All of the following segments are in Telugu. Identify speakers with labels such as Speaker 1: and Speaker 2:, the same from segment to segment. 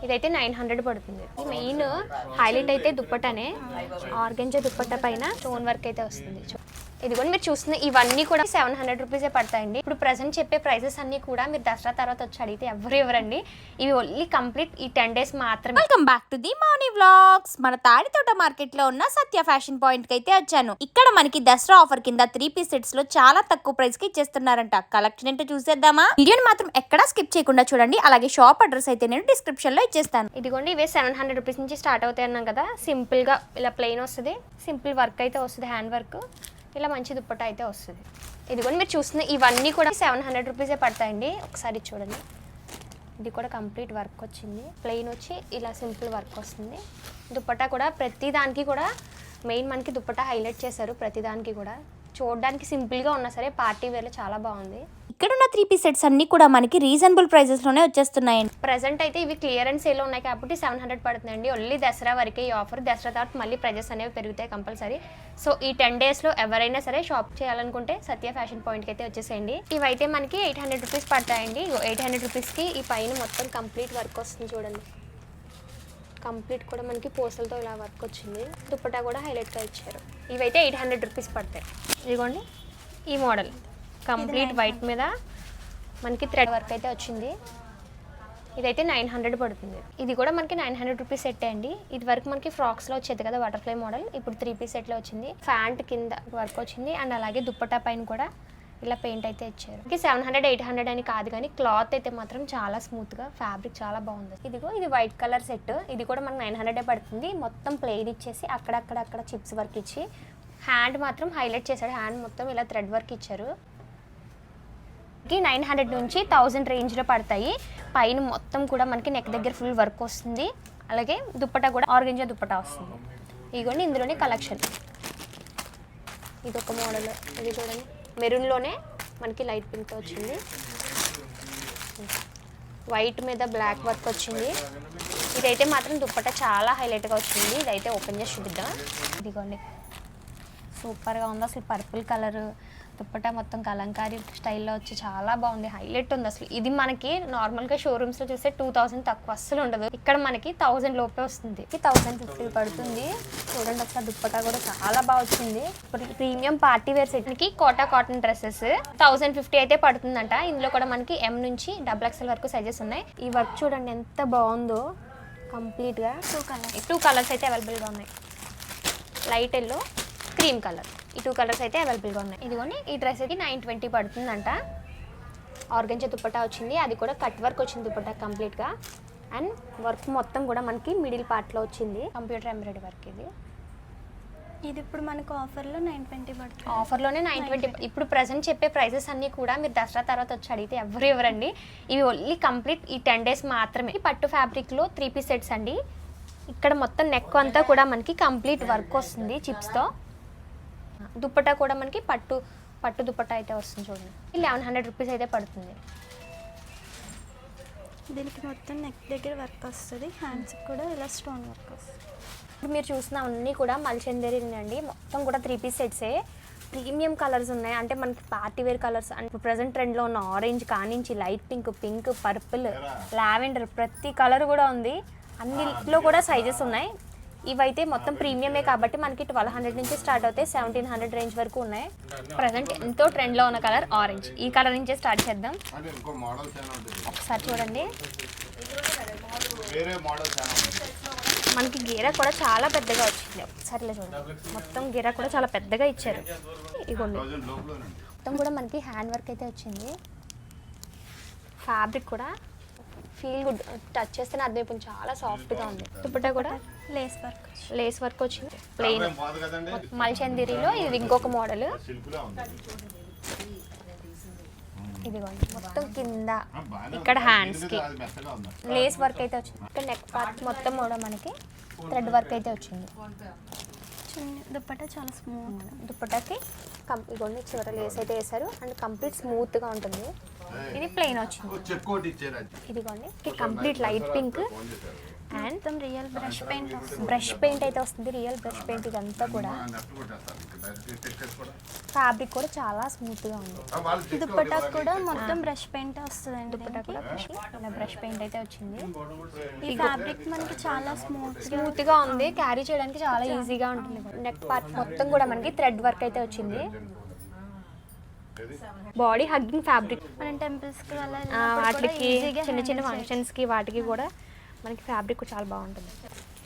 Speaker 1: ఇదైతే 900 పడుతుంది. మెయిన్ హైలైట్ అయితే దుప్పటానే, ఆర్గెంజా దుప్పట్టా పైన స్టోన్ వర్క్ అయితే వస్తుంది. ఇదిగోండి మీరు చూస్తున్న ఇవన్నీ కూడా 700 రూపీసే పడతాయండి. ఇప్పుడు ప్రెసెంట్ చెప్పే ప్రైసెస్ అన్ని కూడా మీరు దసరా తర్వాత వచ్చి అడిగితే ఎవరు ఇవ్వరండి. ఇవి ఓన్లీ కంప్లీట్ ఈ 10 days మాత్రమే.
Speaker 2: Welcome back to the Mouni vlogs. మన తాడితోట మార్కెట్ లో ఉన్న సత్య ఫ్యాషన్ పాయింట్ కి అయితే వచ్చాను. ఇక్కడ మనకి దసరా ఆఫర్ కింద 3-piece సెట్స్ లో చాలా తక్కువ ప్రైస్ కి ఇచ్చేస్తున్నారంట. కలెక్షన్ ఏంటో చూసేద్దామా? వీడియోని మాత్రం ఎక్కడా స్కిప్ చేయకుండా చూడండి. అలాగే షాప్ అడ్రస్ అయితే నేను డిస్క్రిప్షన్ లో ఇచ్చేస్తాను.
Speaker 1: ఇదిగోండి ఇవే 700 రూపీస్ నుంచి స్టార్ట్ అవుతాయి అన్నాం కదా. సింపుల్ గా ఇలా ప్లెయిన్ వస్తుంది, సింపుల్ వర్క్ అయితే వస్తుంది, హ్యాండ్ వర్క్. ఇలా మంచి దుప్పట్టా అయితే వస్తుంది. ఇదిగోండి మీరు చూస్తున్న ఇవన్నీ కూడా 700 రూపీసే పడతాయండి. ఒకసారి చూడండి, ఇది కూడా కంప్లీట్ వర్క్ వచ్చింది. ప్లెయిన్ వచ్చి ఇలా సింపుల్ వర్క్ వస్తుంది. దుప్పట్టా కూడా ప్రతి దానికి కూడా మెయిన్ మనకి దుప్పట్టా హైలైట్ చేశారు. ప్రతి దానికి కూడా చూడడానికి సింపుల్గా ఉన్నా సరే పార్టీ వేర్లో చాలా బాగుంది.
Speaker 2: ఇక్కడ ఉన్న 3-piece సెట్స్ అన్ని కూడా మనకి రీజనబుల్ ప్రైజెస్ లోనే వచ్చేస్తున్నాయండి.
Speaker 1: ప్రెసెంట్ అయితే ఇవి క్లియరెన్స్ సేల్ ఉన్నాయి కాబట్టి 700 పడుతుందండి. ఓన్లీ దసరా వరకే ఈ ఆఫర్. దసరా తర్వాత మళ్ళీ ప్రైజెస్ అనేవి పెరుగుతాయి కంపల్సరీ. సో ఈ 10 daysలో ఎవరైనా సరే షాప్ చేయాలనుకుంటే సత్య ఫ్యాషన్ పాయింట్కి అయితే వచ్చేసేయండి. ఇవైతే మనకి 800 రూపీస్ పడతాయండి. 800 రూపీస్కి ఈ పైన మొత్తం కంప్లీట్ వర్క్ వస్తుంది చూడండి. కంప్లీట్ కూడా మనకి పూసలతో ఇలా వర్క్ వచ్చింది. దుప్పటా కూడా హైలైట్గా ఇచ్చారు. ఇవైతే 800 రూపీస్ పడతాయి. ఇదిగోండి ఈ మోడల్ కంప్లీట్ వైట్ మీద మనకి థ్రెడ్ వర్క్ అయితే వచ్చింది. ఇదైతే 900 పడుతుంది. ఇది కూడా మనకి 900 రూపీస్ సెట్ అండి. ఇది వరకు మనకి ఫ్రాక్స్లో వచ్చేది కదా బటర్ఫ్లై మోడల్, ఇప్పుడు 3-piece సెట్లో వచ్చింది. ఫ్యాంట్ కింద వర్క్ వచ్చింది అండ్ అలాగే దుప్పటా పైన కూడా ఇలా పెయింట్ అయితే ఇచ్చారు. 700 800 అని కాదు కానీ క్లాత్ అయితే మాత్రం చాలా స్మూత్గా, ఫ్యాబ్రిక్ చాలా బాగుంది. ఇదిగో ఇది వైట్ కలర్ సెట్, ఇది కూడా మనకు 900 పడుతుంది. మొత్తం ప్లెయిన్ ఇచ్చేసి అక్కడక్కడ చిప్స్ వర్క్ ఇచ్చి హ్యాండ్ మాత్రం హైలైట్ చేశాడు. హ్యాండ్ మొత్తం ఇలా థ్రెడ్ వర్క్ ఇచ్చారు. 900 నుంచి 1000 రేంజ్లో పడతాయి. పైన మొత్తం కూడా మనకి నెక్ దగ్గర ఫుల్ వర్క్ వస్తుంది. అలాగే దుప్పటా కూడా ఆర్గెంజా దుప్పటా వస్తుంది. ఇదిగోండి ఇందులోనే కలెక్షన్. ఇది ఒక మోడల్, ఇది చూడండి మెరూన్లోనే మనకి లైట్ పింక్ వచ్చింది. వైట్ మీద బ్లాక్ వర్క్ వచ్చింది. ఇదైతే మాత్రం దుప్పటా చాలా హైలైట్గా వచ్చింది. ఇదైతే ఓపెన్ చేసి చూద్దాం. ఇదిగోండి సూపర్గా ఉంది. అసలు పర్పుల్ కలర్ దుప్పటా మొత్తం కలంకారీ స్టైల్లో వచ్చి చాలా బాగుంది, హైలైట్ ఉంది. అసలు ఇది మనకి నార్మల్గా షోరూమ్స్లో చూస్తే 2000 తక్కువ అస్సలు ఉండదు. ఇక్కడ మనకి 1000 లోపే వస్తుంది. 1050 పడుతుంది. చూడండి ఒకసారి దుప్పటా కూడా చాలా బాగా వచ్చింది. ప్రీమియం పార్టీ వేర్ సెట్కి కోటా కాటన్ డ్రెస్సెస్ 1050 అయితే పడుతుందంట. ఇందులో కూడా మనకి M నుంచి XXL వరకు సైజెస్ ఉన్నాయి. ఈ వర్క్ చూడండి ఎంత బాగుందో. కంప్లీట్గా 2 కలర్స్ అయితే అవైలబుల్గా ఉన్నాయి. లైట్ ఎల్లో, క్రీమ్ కలర్, ఈ 2 కలర్స్ అయితే అవైలబుల్గా ఉన్నాయి. ఇదిగోని ఈ డ్రెస్ అయితే 920 పడుతుందంట. ఆర్గెంజా దుప్పటా వచ్చింది, అది కూడా కట్ వర్క్ వచ్చింది దుప్పటా కంప్లీట్గా. అండ్ వర్క్ మొత్తం కూడా మనకి మిడిల్ పార్ట్లో వచ్చింది, కంప్యూటర్ ఎంబ్రాయిడరీ వర్క్. ఇది
Speaker 3: ఇప్పుడు మనకు ఆఫర్లో 920 పడుతుంది.
Speaker 1: ఆఫర్లోనే 920. ఇప్పుడు ప్రెసెంట్ చెప్పే ప్రైసెస్ అన్నీ కూడా మీరు దసరా తర్వాత వచ్చి అడిగితే ఎవరు ఇవ్వరండి. ఇవి ఓన్లీ కంప్లీట్ ఈ 10 days మాత్రమే. పట్టు ఫ్యాబ్రిక్లో 3-piece సెట్స్ అండి. ఇక్కడ మొత్తం నెక్ అంతా కూడా మనకి కంప్లీట్ వర్క్ వస్తుంది చిప్స్తో. దుప్పటా కూడా మనకి పట్టు దుప్పటా అయితే వస్తుంది చూడండి. 1100 రూపీస్ అయితే పడుతుంది.
Speaker 3: దీనికి మొత్తం నెక్ దగ్గర వర్క్ వస్తుంది, హ్యాండ్స్ కూడా ఇలా స్టోన్ వర్క్ వస్తుంది.
Speaker 1: ఇప్పుడు మీరు చూసిన అన్నీ కూడా మల్చందేరి అండి. మొత్తం కూడా 3-piece సెట్సే. ప్రీమియం కలర్స్ ఉన్నాయి, అంటే మనకి పార్టీ వేర్ కలర్స్. అంటే ఇప్పుడు ప్రజెంట్ ట్రెండ్లో ఉన్న ఆరెంజ్ కానించి లైట్ పింక్, పర్పుల్, లావెండర్ ప్రతి కలర్ కూడా ఉంది. అన్నిట్లో కూడా సైజెస్ ఉన్నాయి. ఇవైతే మొత్తం ప్రీమియమే కాబట్టి మనకి 1200 నుంచి స్టార్ట్ అవుతాయి, 1700 రేంజ్ వరకు ఉన్నాయి. ప్రజెంట్ ఎంతో ట్రెండ్లో ఉన్న కలర్ ఆరెంజ్. ఈ కలర్ నుంచే స్టార్ట్ చేద్దాం. ఒకసారి చూడండి, మనకి గీర కూడా చాలా పెద్దగా వచ్చింది. ఒకసారి ఇలా చూడండి, మొత్తం గీర కూడా చాలా పెద్దగా ఇచ్చారు. ఇగోండి మొత్తం కూడా మనకి హ్యాండ్ వర్క్ అయితే వచ్చింది. ఫ్యాబ్రిక్ కూడా ఫీల్ గుడ్, టచ్ చేస్తేనే అర్థమైపోయింది, చాలా సాఫ్ట్గా ఉంది. దుప్పట్టా కూడా లేస్ వర్క్ వచ్చింది. ప్లెయిన్ మల్చందిరిలో ఇది ఇంకొక మోడల్. ఇదిగోండి మొత్తం కింద ఇక్కడ హ్యాండ్స్కి లేస్ వర్క్ అయితే వచ్చింది. ఇక్కడ నెక్ పార్ట్ మొత్తం కూడా మనకి థ్రెడ్ వర్క్ అయితే వచ్చింది.
Speaker 3: దుప్పటా చాలా స్మూత్.
Speaker 1: దుప్పటాకి ఇగోండి చివర లేస్ అయితే వేసారు అండ్ కంప్లీట్ స్మూత్గా ఉంటుంది. ఇది ప్లెయిన్ వచ్చింది. ఇదిగోండి కంప్లీట్ లైట్ పింక్ అండ్
Speaker 3: మొత్తం రియల్ బ్రష్ పెయింట్ వస్తుంది.
Speaker 1: బ్రష్ పెయింట్ అయితే వస్తుంది, రియల్ బ్రష్ పెయింట్ ఇదంతా కూడా. ఫ్యాబ్రిక్ కూడా చాలా స్మూత్గా ఉంది.
Speaker 3: దుప్పటా కూడా మొత్తం బ్రష్ పెయింట్ వస్తుందండి.
Speaker 1: దుప్పటా కూడా ఇలా బ్రష్ పెయింట్ అయితే వచ్చింది.
Speaker 3: ఈ ఫ్యాబ్రిక్ మనకి చాలా
Speaker 1: స్మూత్గా ఉంది, క్యారీ చేయడానికి చాలా ఈజీగా ఉంటుంది. నెక్ పార్ట్ మొత్తం కూడా మనకి థ్రెడ్ వర్క్ అయితే వచ్చింది. Body hugging fabric.
Speaker 3: మనం టెంపుల్స్కి
Speaker 1: వాటికి చిన్న చిన్న ఫంక్షన్స్కి వాటికి కూడా మనకి ఫ్యాబ్రిక్ చాలా బాగుంటుంది.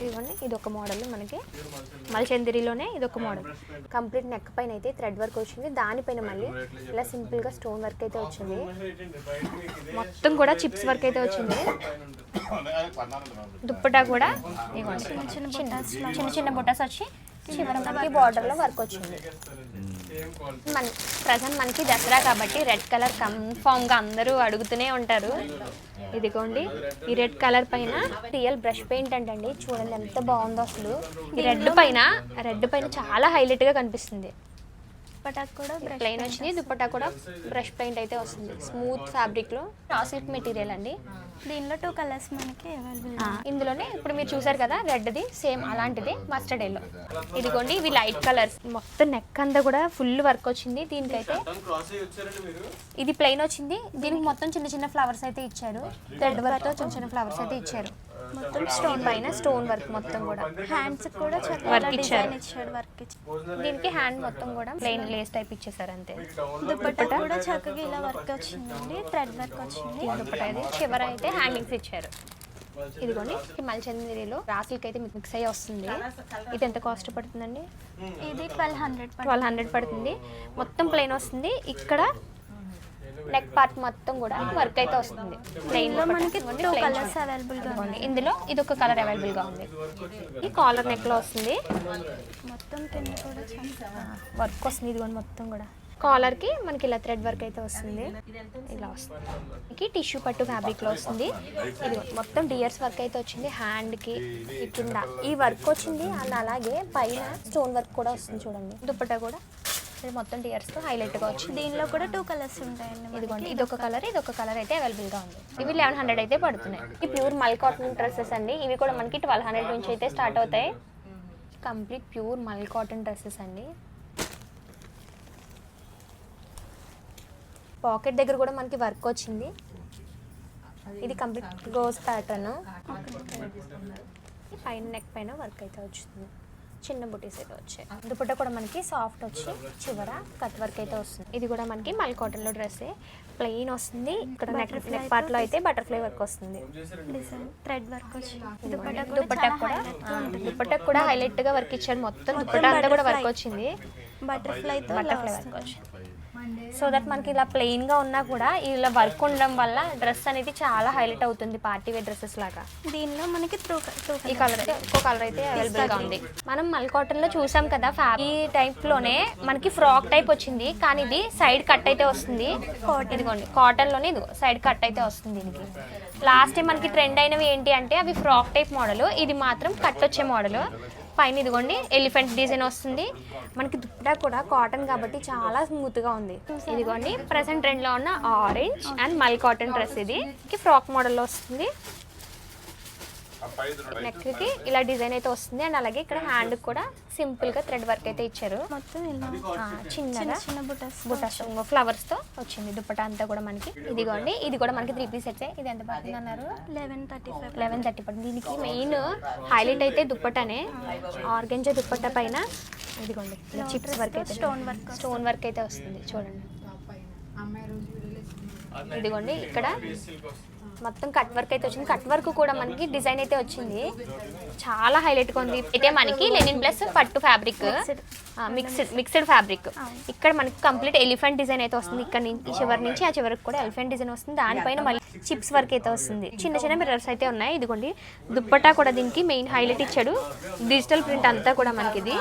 Speaker 1: ఇదిగోండి ఇది ఒక మోడల్, మనకి మల్చందిరిలోనే ఇది ఒక మోడల్. కంప్లీట్ నెక్ పైన అయితే థ్రెడ్ వర్క్ వచ్చింది, దానిపైన మళ్ళీ ఇలా సింపుల్గా స్టోన్ వర్క్ అయితే వచ్చింది. మొత్తం కూడా చిప్స్ వర్క్ అయితే వచ్చింది. దుప్పటా కూడా ఇవ్వండి చిన్న చిన్న బుటాస్ వచ్చి చివరి మనకి బార్డర్లో వర్క్ వచ్చింది. మన ప్రజెంట్ మనకి దసరా కాబట్టి రెడ్ కలర్ కన్ఫామ్గా అందరూ అడుగుతూనే ఉంటారు. ఇదిగోండి ఈ రెడ్ కలర్ పైన రియల్ బ్రష్ పెయింట్ అంటండి. చూడండి ఎంత బాగుందో అసలు. ఈ రెడ్ పైన చాలా హైలైట్గా కనిపిస్తుంది.
Speaker 3: దుప్పటా కూడా
Speaker 1: ప్లెయిన్ వచ్చింది, దుప్పటా కూడా బ్రష్ పెయింట్ అయితే వస్తుంది. స్మూత్ ఫ్యాబ్రిక్లో రా సిల్క్ మెటీరియల్ అండి.
Speaker 3: దీనిలో 2 కలర్స్ మనకి అవైలబుల్.
Speaker 1: ఇందులోనే ఇప్పుడు మీరు చూసారు కదా రెడ్ది, సేమ్ అలాంటిది మస్టర్డ్ ఎల్లో. ఇదిగోండి ఇవి లైట్ కలర్స్. మొత్తం నెక్ అంతా కూడా ఫుల్ వర్క్ వచ్చింది. దీనికైతే ఇది ప్లెయిన్ వచ్చింది, దీనికి మొత్తం చిన్న చిన్న ఫ్లవర్స్ అయితే ఇచ్చారు. థ్రెడ్ వర్క్ తో చిన్న చిన్న ఫ్లవర్స్ అయితే ఇచ్చారు. మొత్తం స్టోన్ పైన స్టోన్ వర్క్ మొత్తం కూడా.
Speaker 3: హ్యాండ్స్ కూడా
Speaker 1: వర్క్ ఇచ్చారు.
Speaker 3: వర్క్ ఇచ్చారు.
Speaker 1: దీనికి హ్యాండ్ మొత్తం కూడా ప్లెయిన్ లేస్ టైప్ ఇచ్చేసారు అంతే.
Speaker 3: దుప్పటా కూడా చక్కగా ఇలా వర్క్ వచ్చిందండి, థ్రెడ్ వర్క్ వచ్చింది.
Speaker 1: దుప్పటా అయితే చివర అయితే హ్యాంగింగ్స్ ఇచ్చారు. ఇదిగోండి మల్చందిరిలో రాసులకి అయితే మిక్స్ అయ్యి వస్తుంది. ఇది ఎంత కాస్ట్ పడుతుందండి?
Speaker 3: ఇది
Speaker 1: 1200 పడుతుంది. మొత్తం ప్లెయిన్ వస్తుంది. ఇక్కడ నెక్ పార్ట్ మొత్తం కూడా వర్క్ అయితే వస్తుంది. ప్లెయిన్ లో మనకి
Speaker 3: 2 కలర్స్ అవైలబుల్ గా ఉన్నాయి.
Speaker 1: ఇందులో ఇది ఒక కలర్ అవైలబుల్ గా ఉంది. ఈ కాలర్ నెక్ లో వస్తుంది,
Speaker 3: మొత్తం కింద కూడా
Speaker 1: వర్క్ వస్తుంది. ఇదిగోండి మొత్తం కూడా కాలర్ కి మనకి ఇలా థ్రెడ్ వర్క్ అయితే వస్తుంది. ఇలా వస్తుంది మనకి టిష్యూ పట్టు ఫ్యాబ్రిక్ లో వస్తుంది. ఇది మొత్తం డియర్స్ వర్క్ అయితే వచ్చింది. హ్యాండ్ కి ఈ కింద ఈ వర్క్ వచ్చింది, అండ్ అలాగే పైన స్టోన్ వర్క్ కూడా వస్తుంది. చూడండి దుప్పటా కూడా ఇది మొత్తం డియర్స్ తో హైలైట్ గా వచ్చింది.
Speaker 3: దీనిలో కూడా 2 కలర్స్ ఉంటాయండి.
Speaker 1: ఇదిగోండి ఇదొక కలర్ అయితే అవైలబుల్ గా ఉంది. ఇవి 1100 అయితే పడుతున్నాయి. ఈ ప్యూర్ మల్ కాటన్ డ్రెస్సెస్ అండి. ఇవి కూడా మనకి 1200 నుంచి అయితే స్టార్ట్ అవుతాయి. కంప్లీట్ ప్యూర్ మల్ కాటన్ డ్రెస్సెస్ అండి. పాకెట్ దగ్గర కూడా మనకి వర్క్ వచ్చింది. ఇది కంప్లీట్ రోజ్ ప్యాటర్న్. పైన నెక్ పైన వర్క్ అయితే వచ్చింది, చిన్న బుటీస్ అయితే వచ్చాయి. దుపట్టా కూడా మనకి సాఫ్ట్ వచ్చి చివర కట్ వర్క్ అయితే వస్తుంది. ఇది కూడా మనకి మల్ కాటన్ లో డ్రెస్ ప్లెయిన్ వస్తుంది. ఇక్కడ నెక్ పార్ట్ లో అయితే బటర్ఫ్లై వర్క్ వస్తుంది.
Speaker 3: డిజైన్ థ్రెడ్ వర్క్ వచ్చింది.
Speaker 1: దుపట్టా కూడా హైలైట్ గా వర్క్ ఇచ్చారు. మొత్తం దుపట్టా అంతా కూడా వర్క్ వచ్చింది.
Speaker 3: బటర్ఫ్లై
Speaker 1: వర్క్ వచ్చింది. సో దట్ మనకి ఇలా ప్లెయిన్ గా ఉన్నా కూడా ఇలా వర్క్ ఉండడం వల్ల డ్రెస్ అనేది చాలా హైలైట్ అవుతుంది, పార్టీ వేర్ డ్రెస్సెస్ లాగా.
Speaker 3: దీనిలో మనకి
Speaker 1: ఈ కలర్ అయితే ఇంకో కలర్ అయితే అవైలబుల్ గా ఉంది. మనం మల్ కాటన్ లో చూసాం కదా, ఈ టైప్ లోనే మనకి ఫ్రాక్ టైప్ వచ్చింది, కానీ ఇది సైడ్ కట్ అయితే వస్తుంది. ఇదిగోండి కాటన్ లోనే ఇది సైడ్ కట్ అయితే వస్తుంది. దీనికి లాస్ట్ టైం మనకి ట్రెండ్ అయినవి ఏంటి అంటే అవి ఫ్రాక్ టైప్ మోడల్, ఇది మాత్రం కట్ వచ్చే మోడల్. పైన ఇదిగోండి ఎలిఫెంట్ డిజైన్ వస్తుంది. మనకి దుప్పటా కూడా కాటన్ కాబట్టి చాలా స్మూత్ గా ఉంది. ఇదిగోండి ప్రెసెంట్ ట్రెండ్ లో ఉన్న ఆరెంజ్ అండ్ మల్ కాటన్ డ్రెస్. ఇది ఫ్రాక్ మోడల్ లో వస్తుంది. నెక్ కి ఇలా డిజైన్ అయితే వస్తుంది, అండ్ అలాగే ఇక్కడ హ్యాండ్ కూడా సింపుల్ గా థ్రెడ్ వర్క్ అయితే ఇచ్చారు.
Speaker 3: మొత్తం ఇలా
Speaker 1: చిన్నగా
Speaker 3: చిన్న బుటాస్
Speaker 1: ఫ్లవర్స్ తో వచ్చింది దుప్పటా అంతా కూడా మనకి. ఇదిగోండి ఇది కూడా మనకి 3 పీస్ సెట్స్. ఇది ఎంత పడుతుంది అన్నారు? 1130 పడుతుంది. దీనికి మెయిన్ హైలైట్ అయితే దుప్పటానే. ఆర్గెంజా దుప్పట్టా పైన ఇదిగోండి చిప్స్ వర్క్ అయితే స్టోన్ వర్క్ అయితే వస్తుంది. చూడండి ఇదిగోండి ఇక్కడ మొత్తం కట్ వర్క్ అయితే వచ్చింది. కట్ వర్క్ కూడా మనకి డిజైన్ అయితే వచ్చింది, చాలా హైలైట్గా ఉంది. అయితే మనకి లెనిన్ ప్లస్ పట్టు ఫ్యాబ్రిక్ మిక్స్డ్ ఫ్యాబ్రిక్. ఇక్కడ మనకి కంప్లీట్ ఎలిఫెంట్ డిజైన్ అయితే వస్తుంది. ఇక్కడ నుంచి ఈ చివరి నుంచి ఆ చివరికి కూడా ఎలిఫెంట్ డిజైన్ వస్తుంది. దానిపైన మళ్ళీ చిప్స్ వర్క్ అయితే వస్తుంది. చిన్న చిన్న మిర్రర్స్ అయితే ఉన్నాయి. ఇదిగోండి దుప్పట్టా కూడా దీనికి మెయిన్ హైలైట్ ఇచ్చాడు. డిజిటల్ ప్రింట్ అంతా కూడా మనకి ఇది.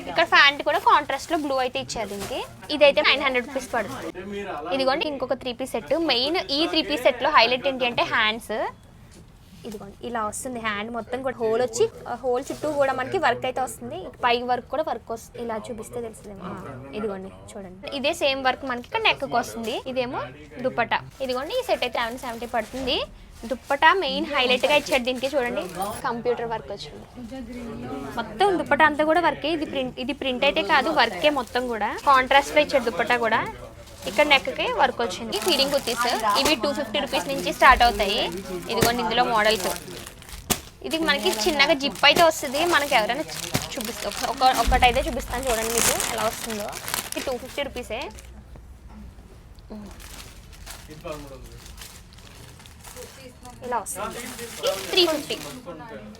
Speaker 1: ఇక్కడ ప్యాంట్ కూడా కాంట్రాస్ట్ లో బ్లూ అయితే ఇచ్చారు. దీనికి ఇదైతే 900 రూపీస్ పడుతుంది. ఇదిగోండి ఇంకొక 3 పీస్ సెట్. మెయిన్ ఈ 3 పీస్ సెట్ లో హైలైట్ ఏంటి అంటే హ్యాండ్స్. ఇదిగోండి ఇలా వస్తుంది. హ్యాండ్ మొత్తం కూడా హోల్ వచ్చి హోల్ చుట్టూ కూడా మనకి వర్క్ అయితే వస్తుంది. పై వర్క్ కూడా వర్క్ వస్తుంది. ఇలా చూపిస్తే తెలుస్తుంది. ఇదిగోండి చూడండి ఇదే సేమ్ వర్క్ మనకి ఇక్కడ నెక్ వస్తుంది. ఇదేమో దుప్పట్టా. ఇదిగోండి ఈ సెట్ అయితే 770 పడుతుంది. దుప్పటా మెయిన్ హైలైట్గా ఇచ్చాడు దీనికి. చూడండి కంప్యూటర్ వర్క్ వచ్చింది మొత్తం. దుప్పటా అంతా కూడా వర్కే. ఇది ప్రింట్ అయితే కాదు, వర్కే మొత్తం కూడా. కాంట్రాస్ట్లో ఇచ్చాడు దుప్పటా కూడా. ఇక్కడ నెక్కి వర్క్ వచ్చింది. ఫీడింగ్ కుర్తీస్ ఇవి 250 రూపీస్ నుంచి స్టార్ట్ అవుతాయి. ఇదిగోండి ఇందులో మోడల్స్. ఇది మనకి చిన్నగా జిప్ అయితే వస్తుంది. మనకి ఎవరైనా చూపిస్తాం ఒక్కటైతే చూపిస్తాను చూడండి మీకు ఎలా వస్తుందో. ఇది 250 రూపీసే. ఇలా వస్తుంది 350.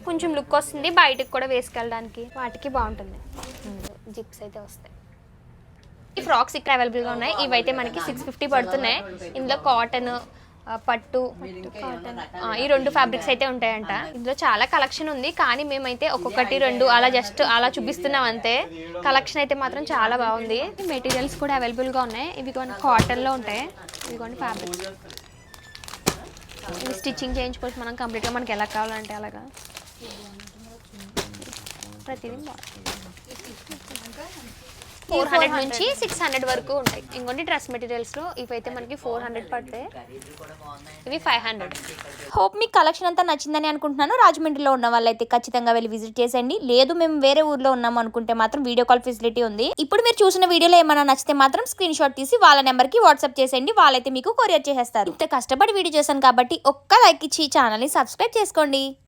Speaker 1: కొంచెం లుక్ వస్తుంది, బయటకు కూడా వేసుకెళ్ళడానికి వాటికి బాగుంటుంది. జిప్స్ అయితే వస్తాయి. ఈ ఫ్రాక్స్ ఇక్కడ అవైలబుల్గా ఉన్నాయి. ఇవైతే మనకి 650 పడుతున్నాయి. ఇందులో కాటన్, పట్టు, ఈ 2 ఫ్యాబ్రిక్స్ అయితే ఉంటాయంట. ఇందులో చాలా కలెక్షన్ ఉంది, కానీ మేమైతే ఒక్కొక్కటి 2 అలా జస్ట్ అలా చూపిస్తున్నాం అంతే. కలెక్షన్ అయితే మాత్రం చాలా బాగుంది. మెటీరియల్స్ కూడా అవైలబుల్గా ఉన్నాయి. ఇవి కొన్ని కాటన్లో ఉంటాయి. ఇవి కొన్ని ఫ్యాబ్రిక్స్. ఇవి స్టిచ్చింగ్ చేయించుకోవచ్చు మనం కంప్లీట్గా, మనకి ఎలా కావాలంటే అలాగా. ప్రతిదీ 400 నుంచి 600 వరకు ఉంటాయి. ఇంకొన్ని డ్రెస్ మెటీరియల్స్లో ఇవైతే మనకి 400 పడతాయి. ఇవి 500.
Speaker 2: హోప్ మీకు కలెక్షన్ అంతా నచ్చిందని అనుకుంటున్నాను. రాజమండ్రిలో ఉన్న వాళ్ళైతే ఖచ్చితంగా వెళ్ళి విజిట్ చేసేయండి. లేదు మేము వేరే ఊర్లో ఉన్నాము అనుకుంటే మాత్రం వీడియో కాల్ ఫెసిలిటీ ఉంది. ఇప్పుడు మీరు చూసిన వీడియోలో ఏమైనా నచ్చితే మాత్రం స్క్రీన్ షాట్ తీసి వాళ్ళ నెంబర్కి వాట్సాప్ చేసేయండి. వాళ్ళైతే మీకు కొరియర్ చేసేస్తారు. ఇంత కష్టపడి వీడియో చేశాను కాబట్టి ఒక్క లైక్ ఇచ్చి ఛానల్ని సబ్స్క్రైబ్ చేసుకోండి.